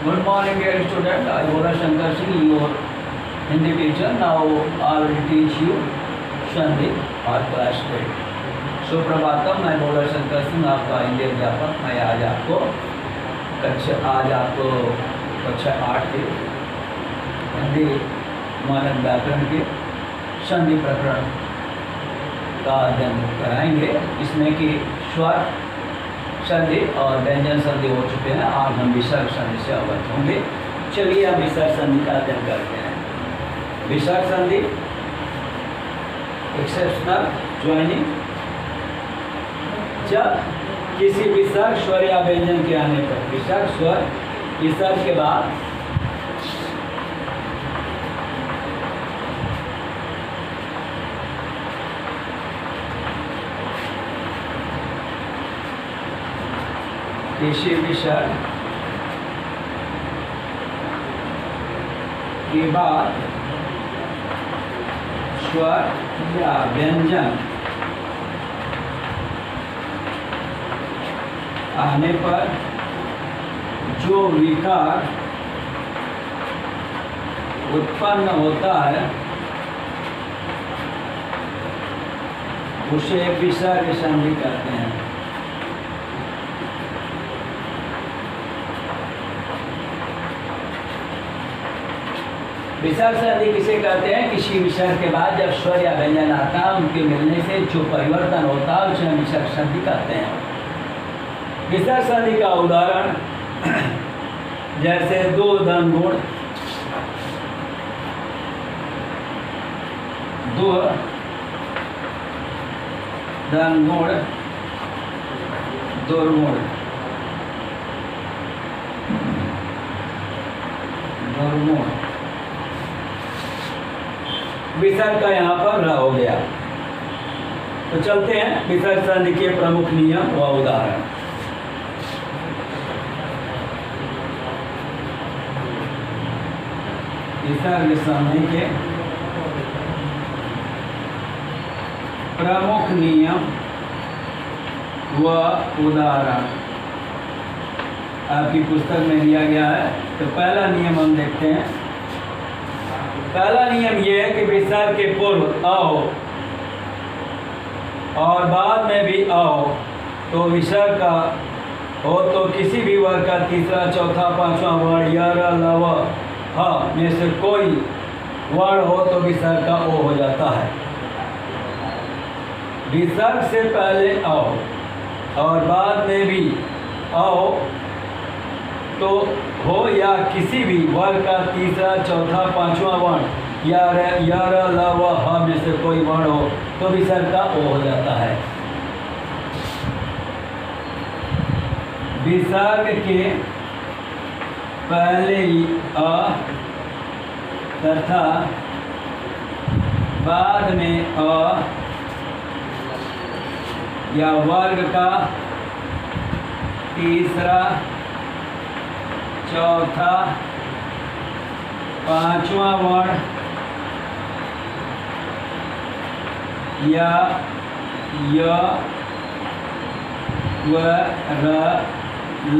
Good morning, dear student. I Bola Shankar Singh, your Hindi teacher. Now I will teach you Sandhi or class 8. Suprabhatam, मैं बोला शंकर सिंह, आपका हिंदी अध्यापक। मैं आज आपको कक्षा 8 के हिंदी मानक व्याकरण के संधि प्रकरण का अध्ययन कराएंगे। इसमें कि स्वर संधि और व्यंजन संधि हो चुके हैं। आज हम विसर्ग संधि से अवगत होंगे। चलिए हम विसर्ग संधि का अध्ययन करते हैं। विसर्ग संधि एक्सेप्शनल ज्वाइनिंग, जब किसी विसर्ग स्वर या व्यंजन के आने पर विसर्ग स्वर विसर्ग के बाद किसी विसर्ग के बाद स्वर या व्यंजन आने पर जो विकार उत्पन्न होता है उसे विसर्ग संधि कहते हैं। विसर्ग संधि किसे कहते हैं? किसी विसर्ग के बाद जब स्वर या व्यंजन आता है उनके मिलने से जो परिवर्तन होता है उसे विसर्ग संधि कहते हैं। विसर्ग संधि का उदाहरण जैसे दो धनगुण, दो धनगुण, दुर्गुण, दुर्गुण, विसर्ग का यहाँ पर र हो गया। तो चलते हैं विसर्ग संधि के प्रमुख नियम व उदाहरण। विसर्ग संधि के प्रमुख नियम व उदाहरण आपकी पुस्तक में दिया गया है। तो पहला नियम हम देखते हैं। पहला नियम यह है कि विसर्ग के पूर्व आओ और बाद में भी आओ तो विसर्ग का हो तो किसी भी वर्ग का तीसरा, चौथा, पांचवा वर्ण या र, ल, व, ह में से कोई वर्ण हो तो विसर्ग का ओ हो जाता है। विसर्ग से पहले आओ और बाद में भी आओ तो हो या किसी भी वर्ग का तीसरा, चौथा, पांचवा वर्ण या र, ल, व, ह में से कोई वर्ण हो तो विसर्ग का ओ हो जाता है। विसर्ग के पहले ही अ तथा बाद में अ या वर्ग का तीसरा, चौथा, पांचवा वर्ण या य, व, र, ल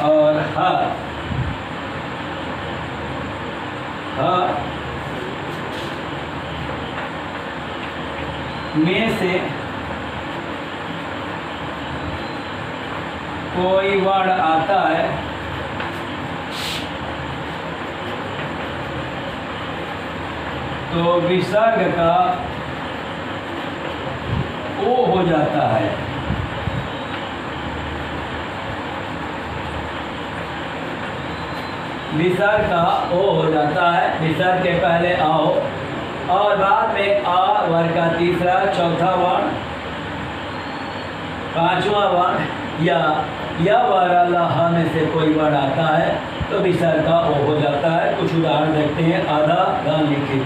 और ह में से कोई वर्ण आता है तो विसर्ग का ओ हो जाता है। विसर्ग का ओ हो जाता है। विसर्ग के पहले आओ और बाद में आ वर्ग का तीसरा, चौथा वर्ण, पांचवा वर्ण या व, र, ल, ह में से कोई वर्ण आता है तो विसर्ग का ओ हो जाता है। कुछ उदाहरण देखते हैं। आधा ग लिखित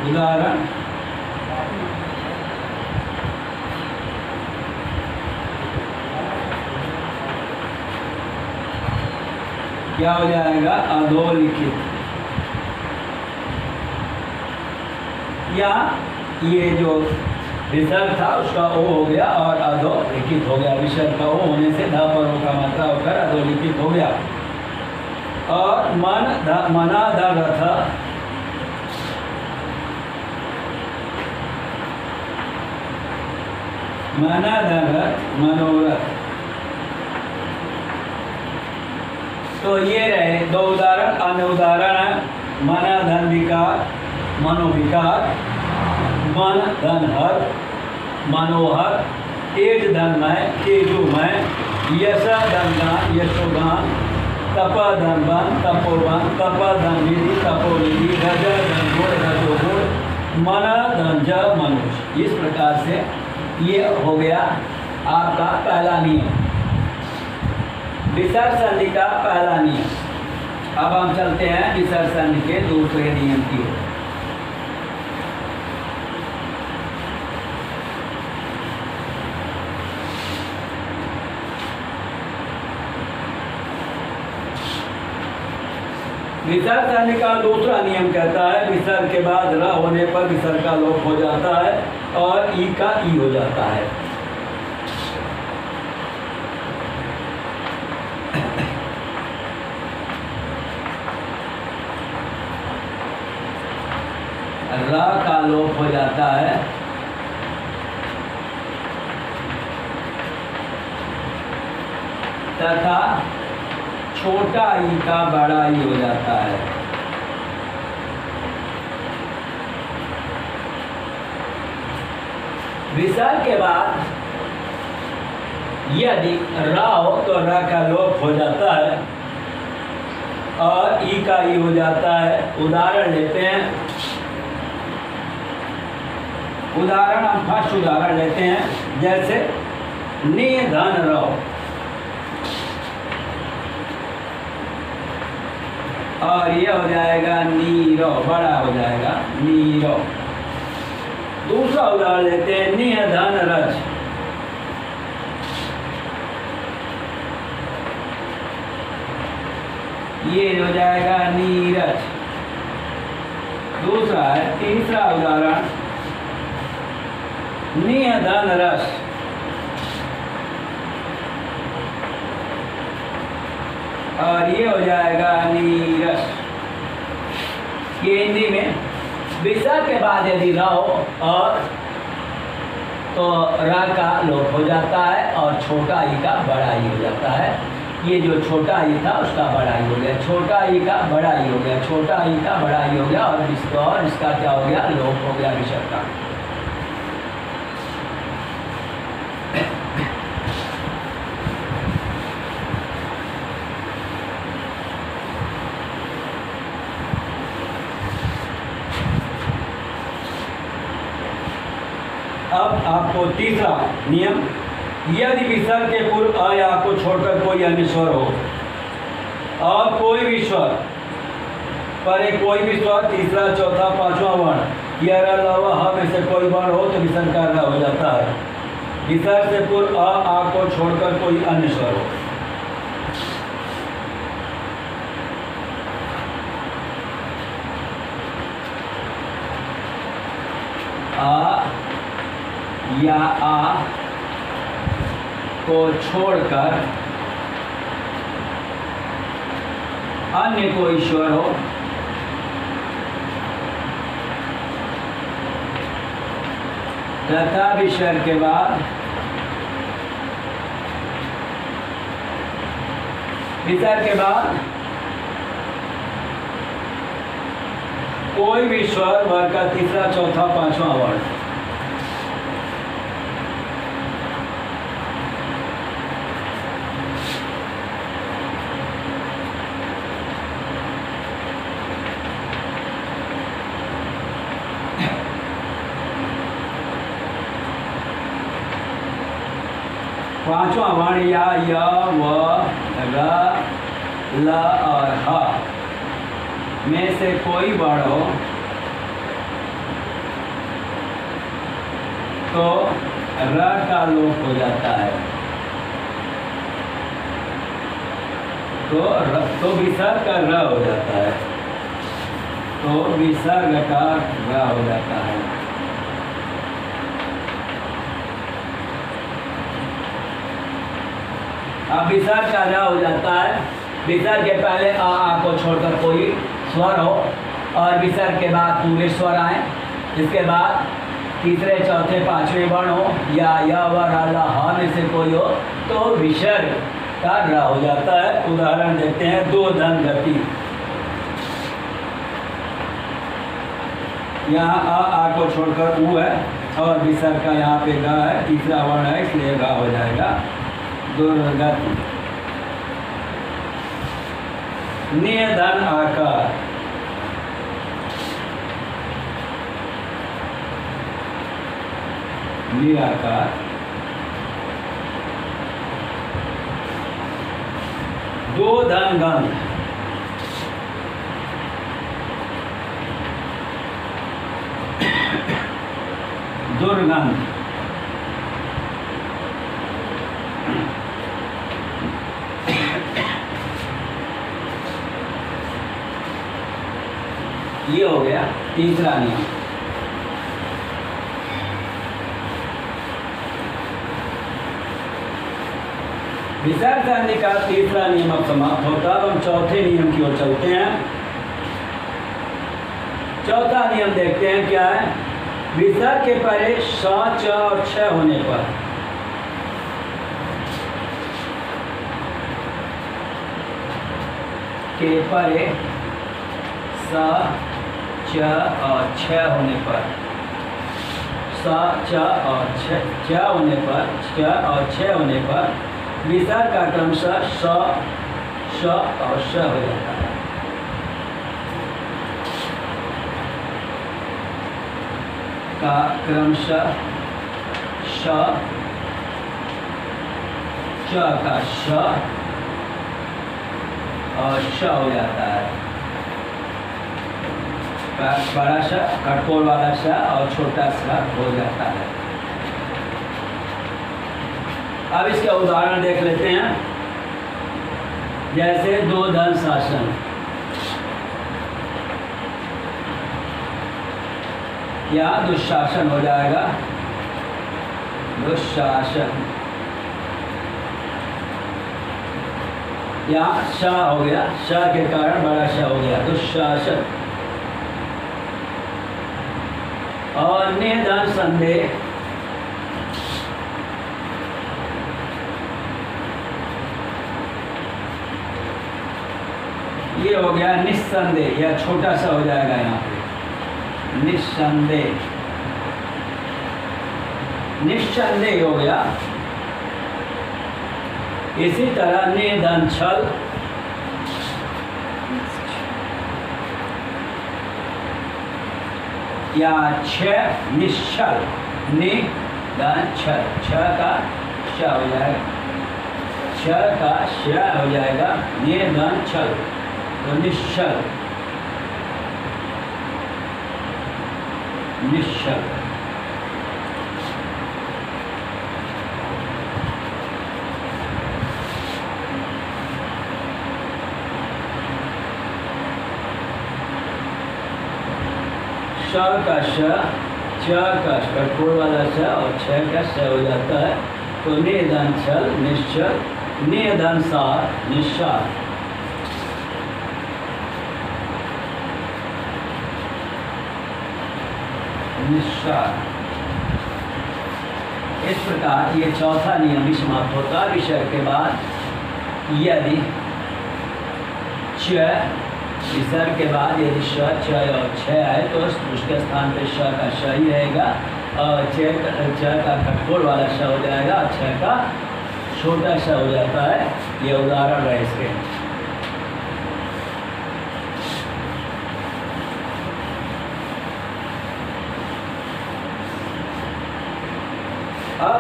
उदाहरण। क्या हो जाएगा? अधोलिखित। या ये जो विसर्ग था उसका ओ हो गया और अधोलिखित हो गया। विसर्ग का ओ होने से ध पर ओ का मात्रा होकर अधोलिखित हो गया। और मना द रथ, मना द रथ मनोरथ। तो ये रहे दो उदाहरण। अन्य उदाहरण मना धन विकार, मनोविकार, मन धन हर, मनोहर, तेज धनमय, तेजोमय, यश धनगान, यशोगान, तप धन वन, तपोवन, तप धन विधि, तपोविधि, रज धन गुण, रजोगुण, मन धन ज मनुष्य। इस प्रकार से ये हो गया आपका पहला नियम, विसर्ग संधि का पहला नियम। अब हम चलते हैं विसर्ग संधि के दूसरे नियम की ओर। विसर्ग संधि का दूसरा नियम कहता है विसर्ग के बाद र होने पर विसर्ग का लोप हो जाता है और ई का ई हो जाता है। र का लोप हो जाता है तथा छोटा ई का बड़ा ई हो जाता है। विसर्ग के बाद यदि र हो तो र का लोप हो जाता है और ई का ई हो जाता है। उदाहरण लेते हैं, उदाहरण हम फर्स्ट उदाहरण लेते हैं, जैसे नि धन रो, और ये हो जाएगा नीरो, बड़ा हो जाएगा नीरो। दूसरा उदाहरण लेते हैं निह धन रज, ये हो जाएगा नीरज। दूसरा है तीसरा उदाहरण निह धन रस, और ये हो जाएगा नीरस। ये हिंदी में विसर्ग के बाद यदि र हो और तो र का लोप हो जाता है और छोटा ई का बड़ा ई हो जाता है। ये जो छोटा ई था उसका बड़ा ई हो गया, छोटा ई का बड़ा ई हो गया, छोटा ई का बड़ा ई हो गया, और इसका क्या हो गया, लोप हो गया विसर्ग का। अब आपको तीसरा नियम, यदि विसर्ग के पूर्व अ या को छोड़कर कोई अन्य स्वर हो और कोई भी स्वर पर एक कोई भी स्वर तीसरा चौथा पांचवा वर्ण या र ल व ह में से कोई वर्ण हो तो विसर्ग का र हो जाता है। विसर्ग से पूर्व अ आ को छोड़कर कोई अन्य स्वर हो, आ या आ को छोड़कर अन्य कोई स्वर हो तथा विसर्ग के बाद कोई भी स्वर वर्ग का तीसरा चौथा पांचवा वर्ण, पांचवा वर्ण या य व र ल और ह में से कोई वर्ण हो तो र का लोप हो जाता है। तो विसर्ग का र हो जाता है, तो विसर्ग का र हो जाता है। अब विसर्ग का रा हो जाता है। विसर्ग के पहले आ को छोड़कर कोई स्वर हो और विसर्ग के बाद पूरे स्वर आए। इसके बाद तीसरे चौथे पांचवें वर्ण हो या व रा ला हा में से कोई हो तो विसर्ग का रा हो जाता है। उदाहरण देखते हैं, दो धन गति। यहाँ आ को छोड़कर ऊ है और विसर्ग का यहाँ पे गा है, तीसरा वर्ण है इसलिए गा हो जाएगा। दुर्गति। निधन आकार। निराकार। दो धन गंध। दुर्गंध। ये हो गया तीसरा नियम। विसर्ग संधि का तीसरा नियम अब समाप्त होता है। अब हम चौथे नियम की ओर चलते हैं। चौथा नियम देखते हैं क्या है। विसर्ग के पहले श, च और छ होने पर के परे स, च और छ होने पर स, च और छ होने पर च और छ होने पर विसर्ग का क्रमशः स, श और श हो जाता है। का क्रमशः श, च का श और श हो जाता है। बड़ा श, कठोर वाला श और छोटा सा हो जाता है। अब इसके उदाहरण देख लेते हैं। जैसे दो धन शासन। या दुशासन हो जाएगा। दुशासन। यहाँ श हो गया, श के कारण बड़ा श हो गया, दुशासन। और निधन संदेह। ये हो गया निस्संदेह, या छोटा सा हो जाएगा यहाँ पे निस्संदेह। निस्संदेह हो गया। इसी तरह निधन छल। या छ निश्चल। निधन छल, छ का श हो जाएगा, छ का श हो जाएगा। निधन छल तो निश्चल। निश्चल। श का श, च का कठोर वाला श और छ का श हो जाता है। तो निधन छल निश्चल। निधन सार निस्सार। निस्सार। इस प्रकार ये चौथा नियम भी समाप्त होता है। विसर्ग के बाद यदि च, विसर्ग के बाद यदि श, च और छ आए तो उसके स्थान पे श का श ही रहेगा और च का कठोर वाला श हो जाएगा और छ का छोटा सा हो जाता है। ये उदाहरण है इसके। अब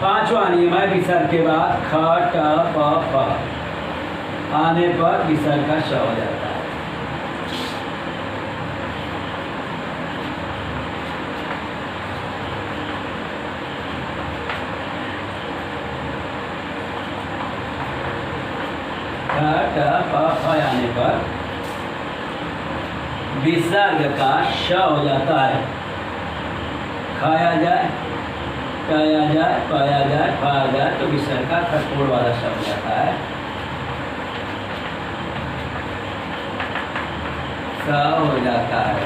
पांचवा नियम है। विसर्ग के बाद ख, ट, प, फ आने पर विसर्ग का श हो जाता है। ख, ट, प, फ आने पर विसर्ग का श हो जाता है। खाया जाए टाया जाए, पाया जाए, पाया जाए तो विसर्ग का खटकोड़ वाला शब्द जाता है। स हो जाता है।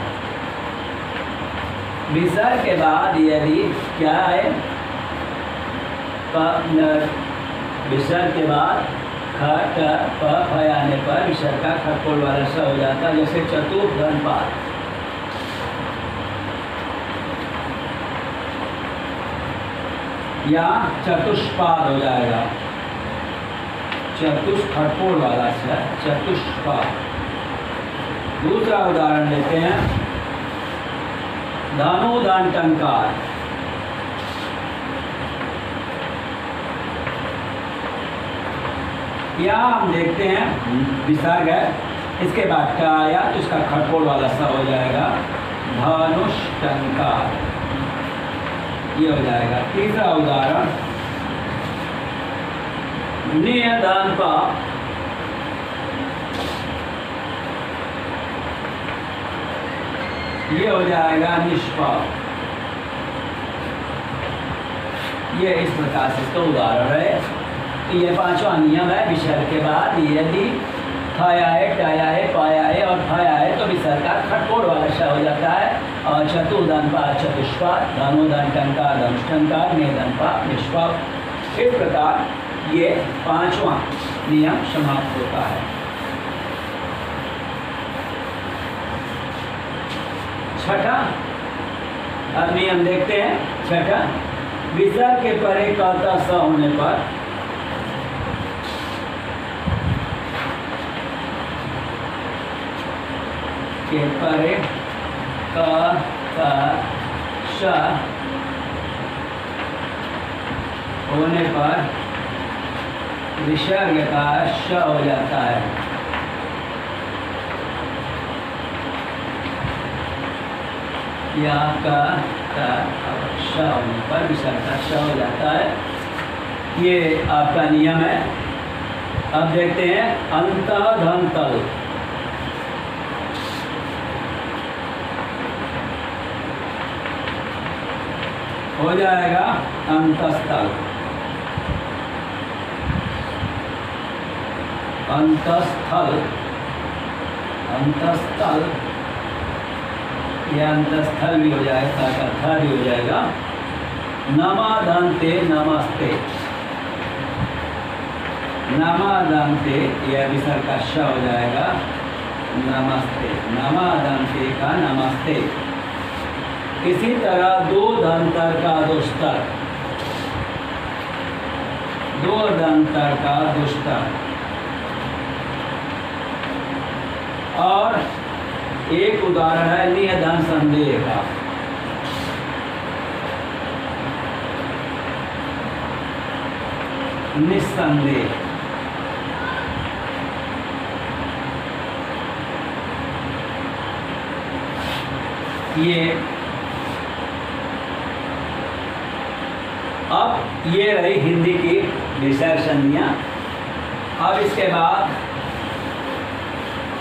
विसर्ग के बाद यदि क्या है, विसर्ग के बाद ख ट प फ आने पर विसर्ग का खटकोड़ वाला स हो जाता है। जैसे चतुर्धनपाद, या चतुष्पाद हो जाएगा, खटकोड़ वाला स, चतुष्पाद। दूसरा उदाहरण लेते हैं, धनुर्धंटंकार। यहाँ हम देखते हैं विसर्ग है, इसके बाद का आया तो इसका खटकोड़ वाला सा हो जाएगा, धनुष्टंकार, ये हो जाएगा। तीसरा उदाहरण, नियदानपा। ये हो जाएगा निष्पाप। ये इस प्रकार से तो उदाहरण है। तो ये पांचवा नियम है। विसर्ग के बाद यदि खाया है, टाया है, पाया है और खाया है तो विसर्ग का खटकोड़ वाला श हो जाता है। और चतुर्धनपाद चतुष्पाद, धनुर्धंटंकार धनुष्टंकार, नियदनपाद निष्पाप। इस प्रकार ये पांचवा नियम समाप्त होता है। छठा अब नियम देखते हैं। छठा, विसर्ग के परे काता स होने पर के परे का श होने पर विसर्ग का श हो जाता है। या का श होने पर विसर्ग का श हो जाता है। ये आपका नियम है। अब देखते हैं अंतधंतल। हो जाएगा अंतस्थल, अंतस्थल, अंतस्थल, यह अंतस्थल भी हो जाएगा, था भी हो जाएगा। नमादंते नमस्ते, नमादंते यह विसर्ग का श हो जाएगा, नमस्ते, नमादंते का नमस्ते। इसी तरह दो दंतर का दुस्तर, दो दंतर का दुस्तर। और एक उदाहरण है नियधन संदेह का। निस्संदेह, ये अब ये रही हिंदी की विसर्ग संधियां। अब इसके बाद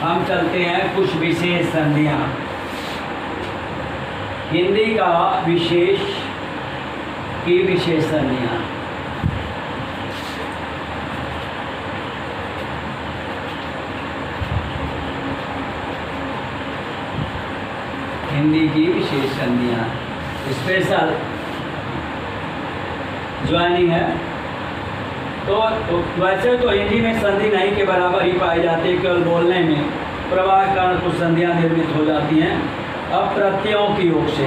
हम चलते हैं कुछ विशेष संधियां। हिंदी का विशेष की विशेष संधियां। हिंदी की विशेष संधियां स्पेशल ज्वाइनिंग है। तो वैसे तो हिंदी में संधि नहीं के बराबर ही पाई जाती है, केवल बोलने में प्रवाह के कारण कुछ संधियां निर्मित हो जाती हैं। अब प्रत्ययों की योग से,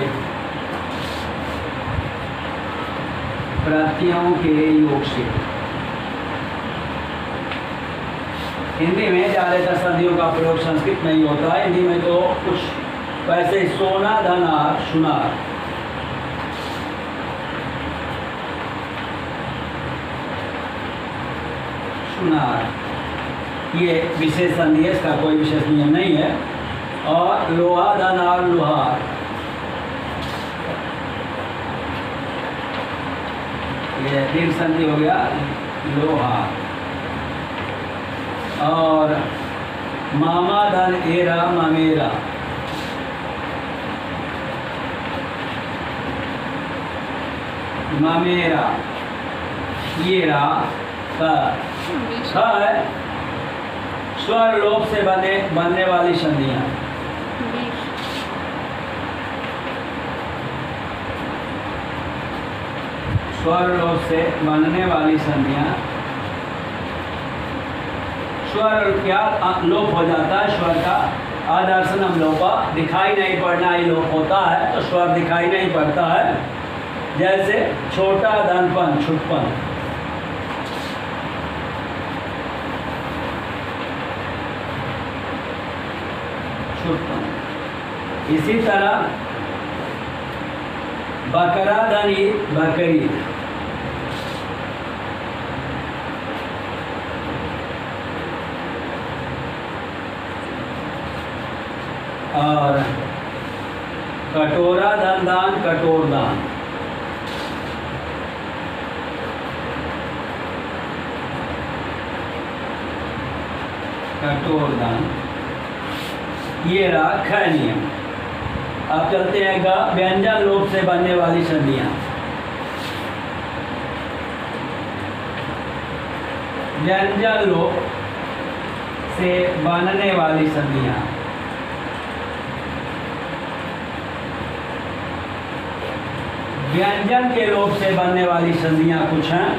प्रत्ययों के योग से हिंदी में ज़्यादातर संधियों का प्रयोग संस्कृत में ही होता है। हिंदी में तो कुछ वैसे सोना धनार सुनार, ये विशेष संधि है, इसका कोई विशेष नियम नहीं है। और लोहा धनार लोहार, ये दीर्घ संधि हो गया लोहार। और मामा धन एरा ममेरा, ममेरा, ये रा का है स्वर लोप से बनने वाली संधियां। स्वर लोप से बनने वाली संधियां। स्वर क्या लोप हो जाता है, स्वर का आदर्शनम लोपा, दिखाई नहीं पड़ना ही लोप होता है, तो स्वर दिखाई नहीं पड़ता है। जैसे छोटा धनपन, छुटपन, छुटपन। इसी तरह बकरा धनी, बकरी, और कटोरा धन दान, कटोर दान। कटोर दान, ये रहा ख नियम। अब चलते हैं ग, व्यंजन लोप से बनने वाली संधियां। व्यंजन लोप से बनने वाली संधियां। व्यंजन के लोप से बनने वाली संधियां कुछ हैं,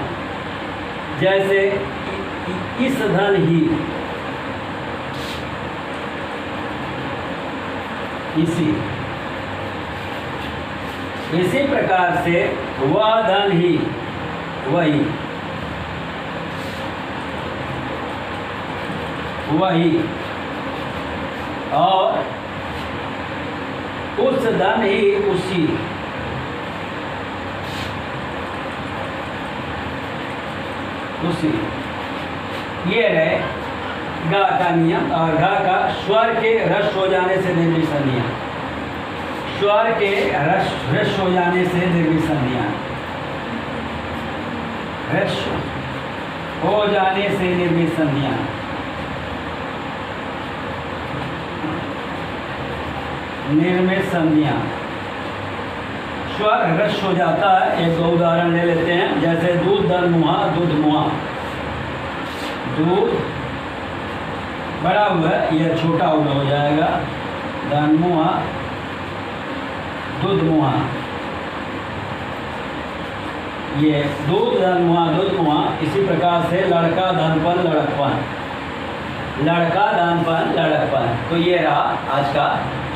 जैसे इस धन ही, इसी प्रकार से वह धन ही, वही, वही, और उस धन ही, उसी, उसी। ये रहे गा का नियम। और गा का स्वर के रस हो जाने से निर्मित संधियां। स्वर के रस हो जाने से निर्मित संधियां। रस हो जाने से निर्मित संधियां। निर्मित संधियां। स्वर रस हो जाता है। एक दो उदाहरण ले लेते हैं, जैसे दूध धन मुहा, दूध मुहा। दूध बड़ा हुआ है, यह छोटा हुआ हो जाएगा, धन मुहा, दूध मुहा। ये दूध धन मुहा, दूध मुहा। इसी प्रकार से लड़का धनपन, लड़कपन, लड़का धनपन, लड़कपन। तो ये रहा आज का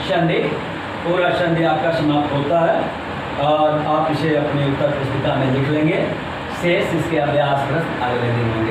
संधि। पूरा संधि आपका समाप्त होता है और आप इसे अपनी उत्तर पुस्तिका में लिख लेंगे। शेष इसके अभ्यास प्रश्न अगले दिन होंगे।